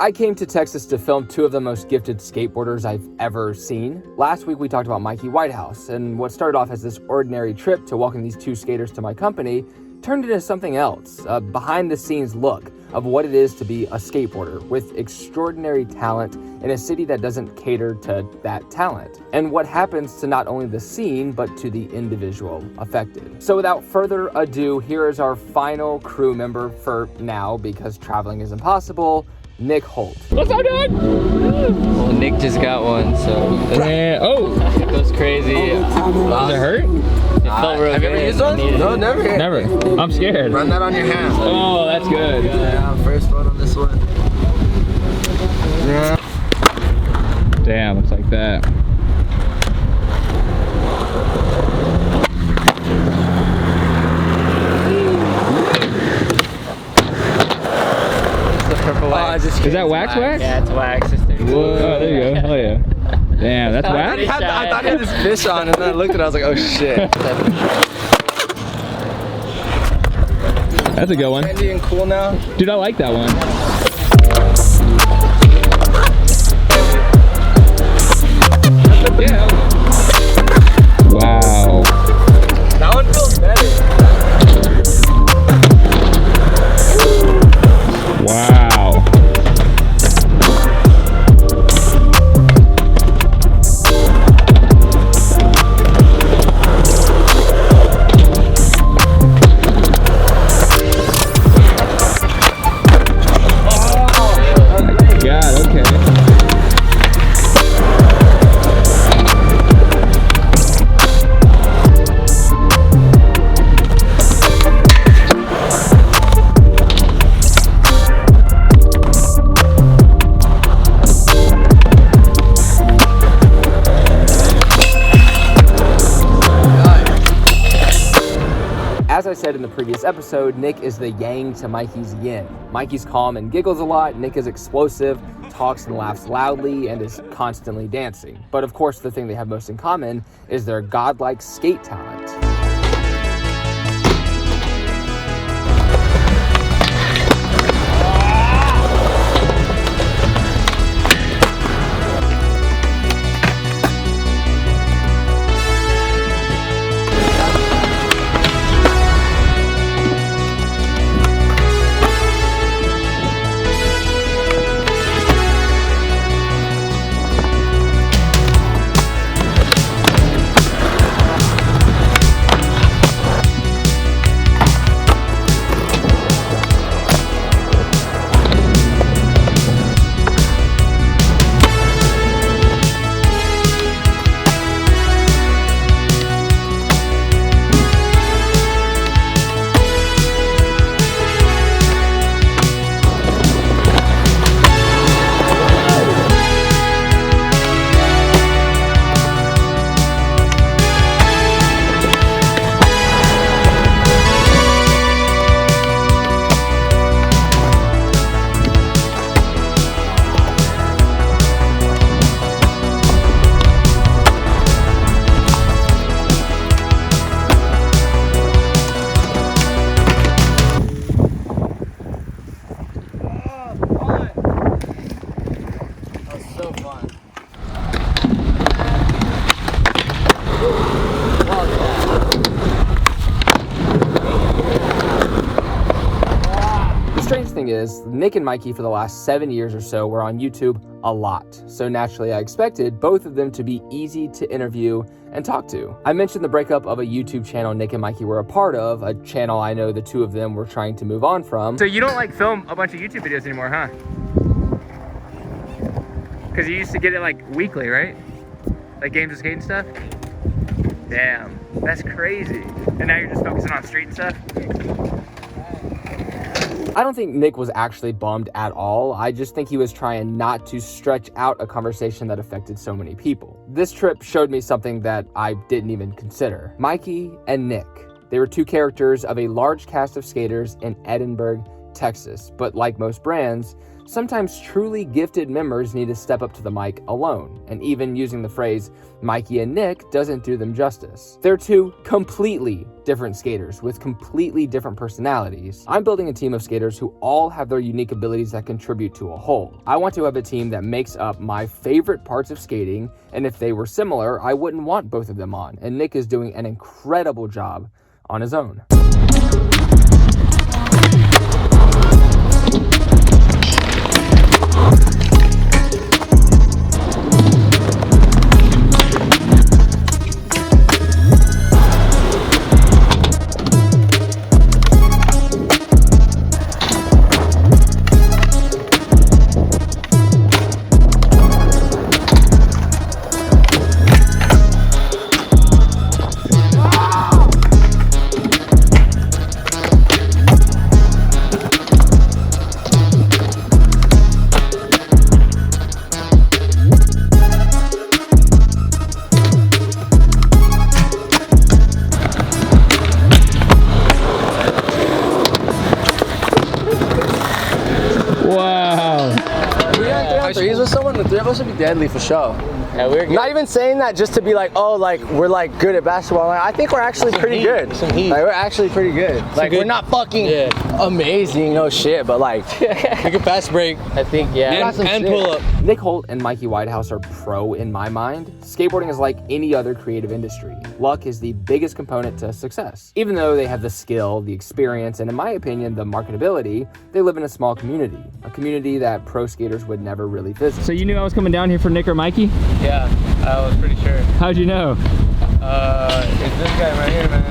I came to Texas to film two of the most gifted skateboarders I've ever seen. Last week we talked about Mikey Whitehouse, and what started off as this ordinary trip to welcome these two skaters to my company turned into something else, a behind-the-scenes look of what it is to be a skateboarder with extraordinary talent in a city that doesn't cater to that talent, and what happens to not only the scene, but to the individual affected. So without further ado, here is our final crew member for now, because traveling is impossible, Nick Holt. What's up, dude? Well, Nick just got one, so it goes crazy. Does it hurt? It felt real Have good. you ever used one? No, never. Never. I'm scared. Run that on your hand. Oh, that's good. Yeah, first one on this one. Yeah. Damn, it's like that. Is that wax? Yeah, it's wax. Whoa, there you go. Oh yeah. Damn, that's wax? I thought he had this fish on, and then I looked at it, I was like, oh shit. That's a good one. Trendy and cool now. Dude, I like that one. Yeah. Wow. That one feels better. Wow. God, okay. As I said in the previous episode, Nick is the yang to Mikey's yin. Mikey's calm and giggles a lot, Nick is explosive, talks and laughs loudly, and is constantly dancing. But of course, the thing they have most in common is their godlike skate talent. Is Nick and Mikey for the last 7 years or so were on YouTube a lot, so naturally I expected both of them to be easy to interview and talk to. I mentioned the breakup of a YouTube channel Nick and Mikey were a part of, a channel I know the two of them were trying to move on from. So you don't like film a bunch of YouTube videos anymore, huh? Because you used to get it like weekly, right? Like games of skate and stuff? Damn, that's crazy. And now you're just focusing on street stuff? I don't think Nick was actually bummed at all. I just think he was trying not to stretch out a conversation that affected so many people. This trip showed me something that I didn't even consider. Mikey and Nick. They were two characters of a large cast of skaters in Edinburgh, Texas. But like most brands, Sometimes truly gifted members need to step up to the mic alone, and even using the phrase Mikey and Nick doesn't do them justice. They're two completely different skaters with completely different personalities. I'm building a team of skaters who all have their unique abilities that contribute to a whole. I want to have a team that makes up my favorite parts of skating, and if they were similar, I wouldn't want both of them on, and Nick is doing an incredible job on his own. Wow. We got 3 on 3s with someone, the 3 of us would be deadly for sure. Yeah, we're good. Not even saying that just to be like, oh, like we're like good at basketball. Like, I think we're actually pretty good. Some heat. Like we're actually pretty good. Like we're not fucking amazing, no shit, but like we can fast break. I think, yeah. And pull up. Nick Holt and Mikey Whitehouse are pro in my mind. Skateboarding is like any other creative industry. Luck is the biggest component to success. Even though they have the skill, the experience, and in my opinion, the marketability, they live in a small community. A community that pro skaters would never really visit. So you knew I was coming down here for Nick or Mikey? Yeah, I was pretty sure. How'd you know? It's this guy right here, man.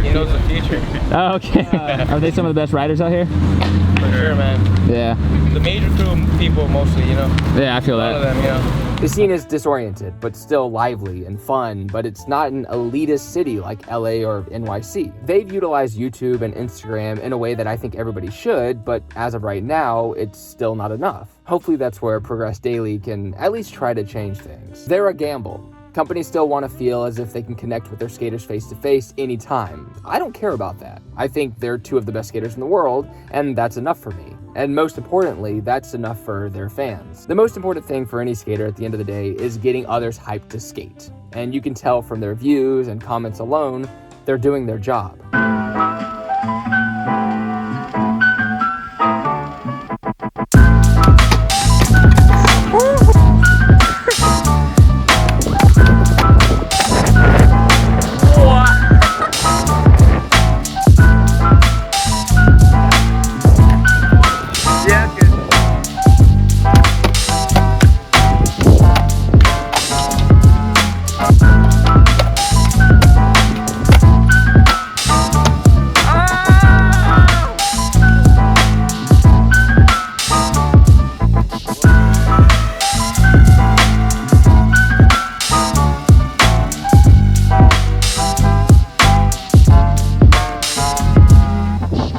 He knows the future. Oh, okay. Are they some of the best riders out here? For sure, man. Yeah. The major crew people mostly, you know. Yeah, I feel A lot of that. them, you know. The scene is disoriented, but still lively and fun, but it's not an elitist city like LA or NYC. They've utilized YouTube and Instagram in a way that I think everybody should, but as of right now, it's still not enough. Hopefully that's where Progress Daily can at least try to change things. They're a gamble. Companies still want to feel as if they can connect with their skaters face to face anytime. I don't care about that. I think they're 2 of the best skaters in the world, and that's enough for me. And most importantly, that's enough for their fans. The most important thing for any skater at the end of the day is getting others hyped to skate. And you can tell from their views and comments alone, they're doing their job.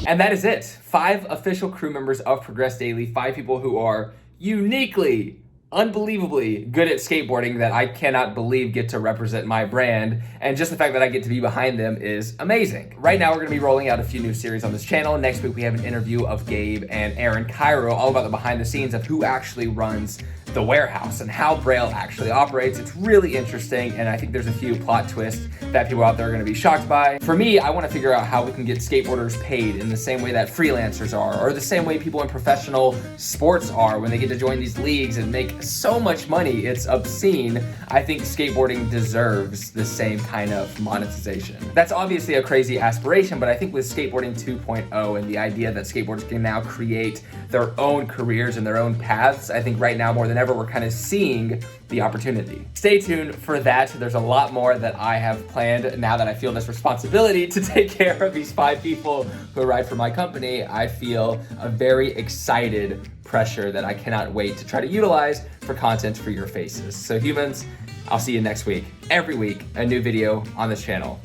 And that is it. 5 official crew members of Progress Daily, 5 people who are uniquely, unbelievably good at skateboarding that I cannot believe get to represent my brand. And just the fact that I get to be behind them is amazing. Right now, we're gonna be rolling out a few new series on this channel. Next week, we have an interview of Gabe and Aaron Cairo, all about the behind the scenes of who actually runs the warehouse and how Braille actually operates. It's really interesting, and I think there's a few plot twists that people out there are gonna be shocked by. For me, I wanna figure out how we can get skateboarders paid in the same way that freelancers are, or the same way people in professional sports are when they get to join these leagues and make so much money. It's obscene. I think skateboarding deserves the same kind of monetization. That's obviously a crazy aspiration, but I think with skateboarding 2.0 and the idea that skateboarders can now create their own careers and their own paths, I think right now more than ever, we're kind of seeing the opportunity. Stay tuned for that. There's a lot more that I have planned now that I feel this responsibility to take care of these 5 people who ride for my company. I feel a very excited pressure that I cannot wait to try to utilize for content for your faces. So humans, I'll see you next week. Every week, a new video on this channel.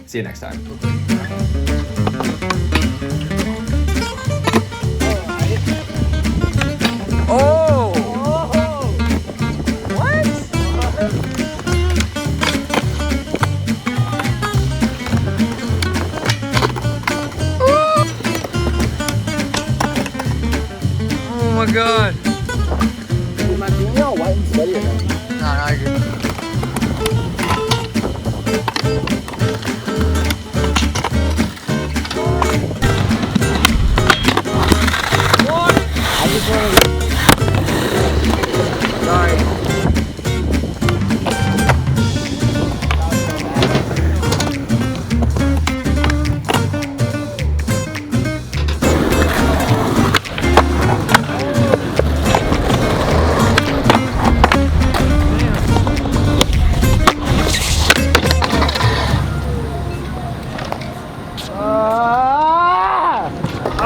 See you next time. Oh my god. Am I being all white and sweaty or not? No, you're good. I just want to. Sorry.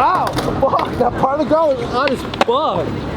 Ow! Fuck! That part of the ground was hot as fuck.